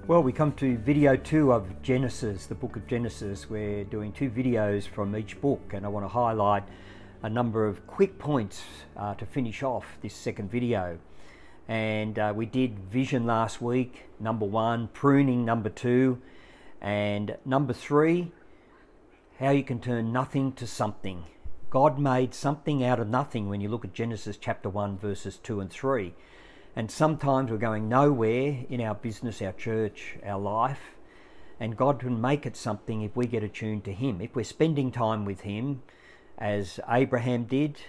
Well, we come to video 2 of Genesis, the book of Genesis. We're doing 2 videos from each book, and I want to highlight a number of quick points to finish off this second video. And we did vision last week, number 1, pruning number 2, and number 3, how you can turn nothing to something. God made something out of nothing when you look at Genesis chapter 1 verses 2 and 3. And sometimes we're going nowhere in our business, our church, our life, and God can make it something if we get attuned to Him. If we're spending time with Him, as Abraham did,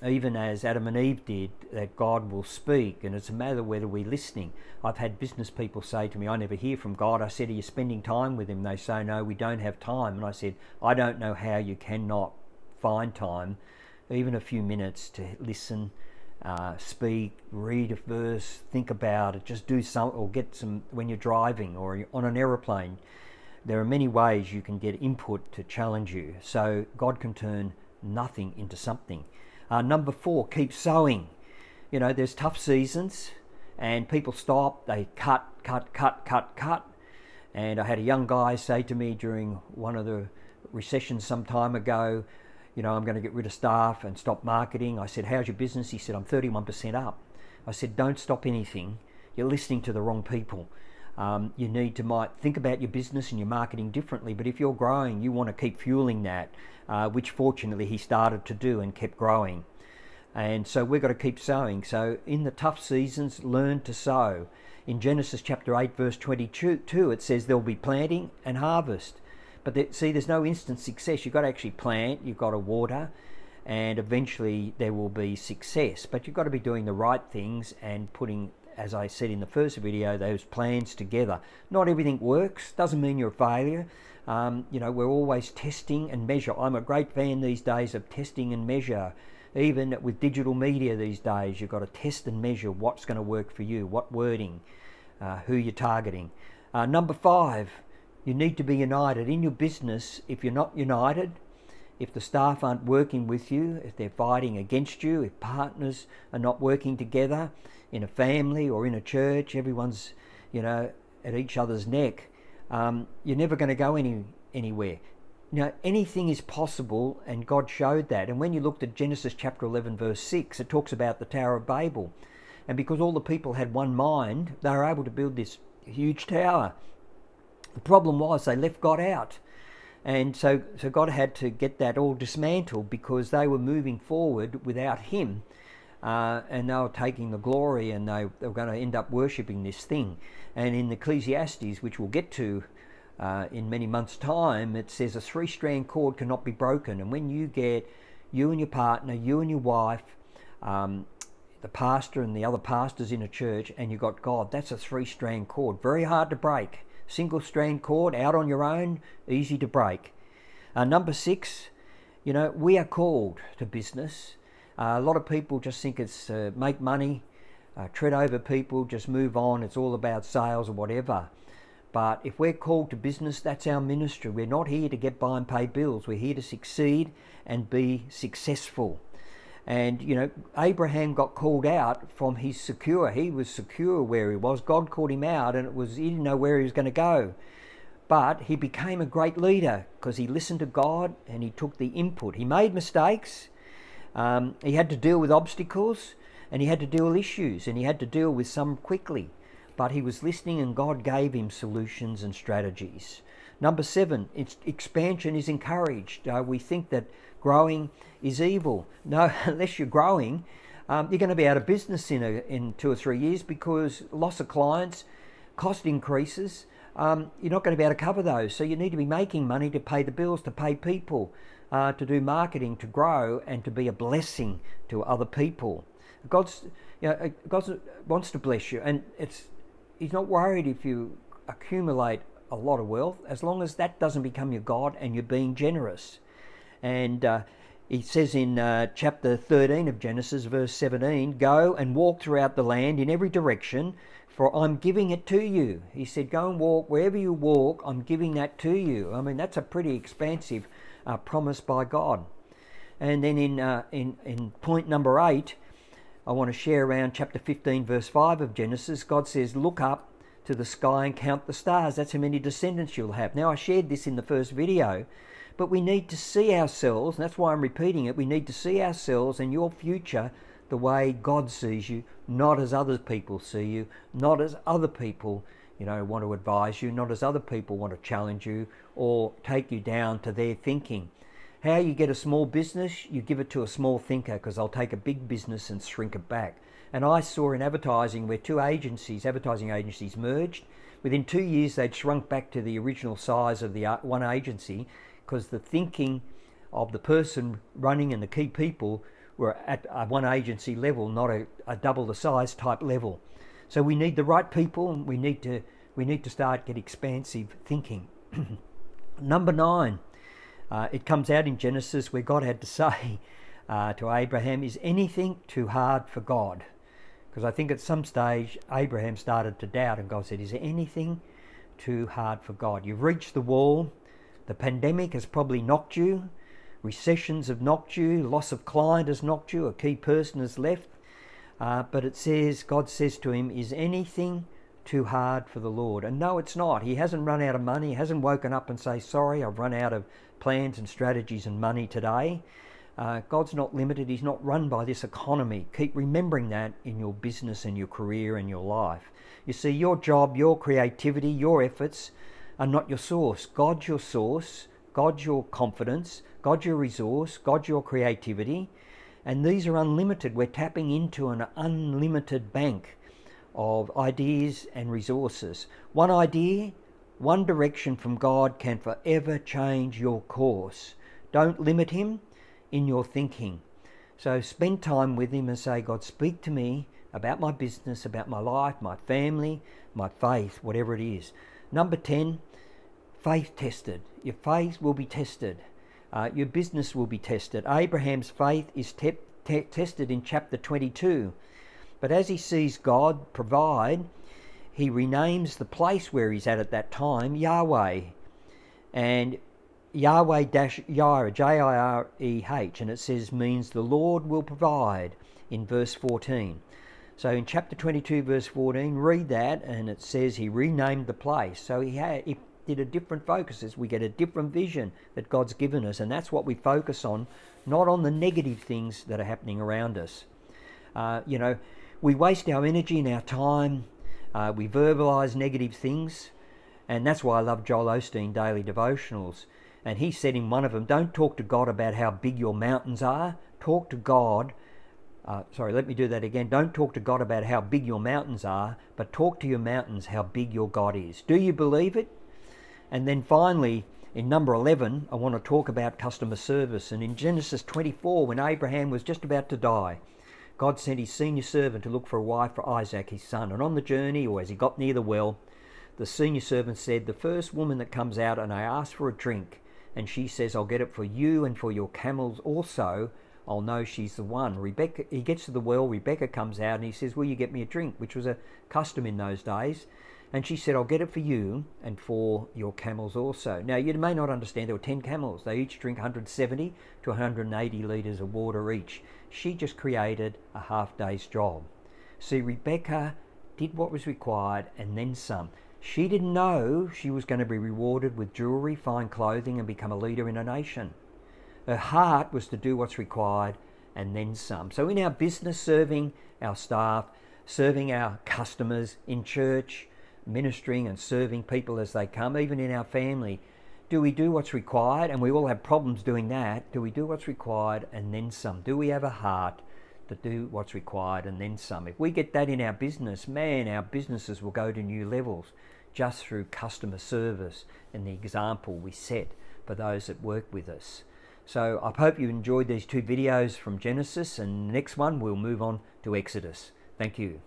even as Adam and Eve did, that God will speak, and it's a matter whether we're listening. I've had business people say to me, I never hear from God. I said, are you spending time with Him? They say, no, we don't have time. And I said, I don't know how you cannot find time, even a few minutes to listen, speak, read a verse, think about it, just do some, or get some when you're driving or you're on an aeroplane. There are many ways you can get input to challenge you. So God can turn nothing into something. Number 4, keep sowing. You know, there's tough seasons and people stop, they cut. And I had a young guy say to me during one of the recessions some time ago, you know, I'm going to get rid of staff and stop marketing. I said, how's your business? He said, I'm 31% up. I said, don't stop anything. You're listening to the wrong people. You need to think about your business and your marketing differently. But if you're growing, you want to keep fueling that, which fortunately he started to do and kept growing. And so we've got to keep sowing. So in the tough seasons, learn to sow. In Genesis chapter 8, verse 22, it says there'll be planting and harvest. But there's no instant success. You've got to actually plant, you've got to water, and eventually there will be success. But you've got to be doing the right things and putting, as I said in the first video, those plans together. Not everything works, doesn't mean you're a failure. You know, we're always testing and measure. I'm a great fan these days of testing and measure. Even with digital media these days, you've got to test and measure what's going to work for you, what wording, who you're targeting. Number 5, you need to be united. In your business, if you're not united, if the staff aren't working with you, if they're fighting against you, if partners are not working together in a family or in a church, everyone's, you know, at each other's neck, you're never going to go anywhere. You know, anything is possible, and God showed that. And when you looked at Genesis chapter 11, verse 6, it talks about the Tower of Babel. And because all the people had one mind, they were able to build this huge tower. The problem was they left God out. And so God had to get that all dismantled because they were moving forward without Him. And they were taking the glory, and they were going to end up worshipping this thing. And in Ecclesiastes, which we'll get to in many months' time, it says a 3-strand cord cannot be broken. And when you get you and your partner, you and your wife, the pastor and the other pastors in a church, and you've got God, that's a 3-strand cord. Very hard to break. Single strand cord, out on your own, easy to break. Number 6, you know, we are called to business. A lot of people just think it's make money, tread over people, just move on. It's all about sales or whatever. But if we're called to business, that's our ministry. We're not here to get by and pay bills. We're here to succeed and be successful. And, you know, Abraham got called out from his secure. He was secure where he was. God called him out, and he didn't know where he was going to go. But he became a great leader because he listened to God and he took the input. He made mistakes. He had to deal with obstacles, and he had to deal with issues, and he had to deal with some quickly. But he was listening, and God gave him solutions and strategies. Number 7, expansion is encouraged. We think that growing is evil. No, unless you're growing, you're going to be out of business in 2 or 3 years because loss of clients, cost increases. You're not going to be able to cover those. So you need to be making money to pay the bills, to pay people, to do marketing, to grow, and to be a blessing to other people. God wants to bless you, and He's not worried if you accumulate a lot of wealth, as long as that doesn't become your God and you're being generous. And He says in chapter 13 of Genesis, verse 17, go and walk throughout the land in every direction, for I'm giving it to you. He said, go and walk. Wherever you walk, I'm giving that to you. I mean, that's a pretty expansive promise by God. And then in point number 8, I want to share around chapter 15, verse 5 of Genesis. God says, look up to the sky and count the stars. That's how many descendants you'll have. Now, I shared this in the first video, but we need to see ourselves, and that's why I'm repeating it, we need to see ourselves and your future the way God sees you, not as other people see you, not as other people, want to advise you, not as other people want to challenge you or take you down to their thinking. How you get a small business, you give it to a small thinker, because they'll take a big business and shrink it back. And I saw in advertising where two advertising agencies merged. Within 2 years, they'd shrunk back to the original size of the one agency, because the thinking of the person running and the key people were at a one agency level, not a double the size type level. So we need the right people, and we need to start get expansive thinking. Number 9, it comes out in Genesis where God had to say to Abraham, is anything too hard for God? Because I think at some stage Abraham started to doubt, and God said, is there anything too hard for God? You've reached the wall. The pandemic has probably knocked you. Recessions have knocked you. Loss of client has knocked you. A key person has left. But it says, God says to him, is anything too hard for the Lord? And no, it's not. He hasn't run out of money. He hasn't woken up and say, sorry, I've run out of plans and strategies and money today. God's not limited. He's not run by this economy. Keep remembering that in your business and your career and your life. You see, your job, your creativity, your efforts are not your source. God's your source. God's your confidence. God's your resource. God's your creativity. And these are unlimited. We're tapping into an unlimited bank of ideas and resources. One idea, one direction from God can forever change your course. Don't limit him in your thinking. So spend time with him and say, God, speak to me about my business, about my life, my family, my faith, whatever it is. Number 10, faith tested. Your faith will be tested. Your business will be tested. Abraham's faith is tested in chapter 22. But as he sees God provide, he renames the place where he's at that time Yahweh. And Yahweh-Jireh, J-I-R-E-H, and it says means the Lord will provide in verse 14. So in chapter 22, verse 14, read that, and it says he renamed the place. So he did a different focus. We get a different vision that God's given us, and that's what we focus on, not on the negative things that are happening around us. We waste our energy and our time. We verbalize negative things, and that's why I love Joel Osteen daily devotionals. And he said in one of them, don't talk to God about how big your mountains are. Talk to God. Don't talk to God about how big your mountains are, but talk to your mountains how big your God is. Do you believe it? And then finally, in number 11, I want to talk about customer service. And in Genesis 24, when Abraham was just about to die, God sent his senior servant to look for a wife for Isaac, his son. And on the journey, or as he got near the well, the senior servant said, the first woman that comes out and I ask for a drink, and she says, I'll get it for you and for your camels also, I'll know she's the one. He gets to the well, Rebecca comes out and he says, will you get me a drink? Which was a custom in those days. And she said, I'll get it for you and for your camels also. Now, you may not understand, there were 10 camels. They each drink 170 to 180 litres of water each. She just created a half day's job. See, Rebecca did what was required and then some. She didn't know she was going to be rewarded with jewellery, fine clothing, and become a leader in a nation. Her heart was to do what's required and then some. So in our business, serving our staff, serving our customers, in church, ministering and serving people as they come, even in our family, do we do what's required? And we all have problems doing that. Do we do what's required and then some? Do we have a heart to do what's required and then some? If we get that in our business, man, our businesses will go to new levels just through customer service and the example we set for those that work with us. So I hope you enjoyed these 2 videos from Genesis, and the next one we'll move on to Exodus. Thank you.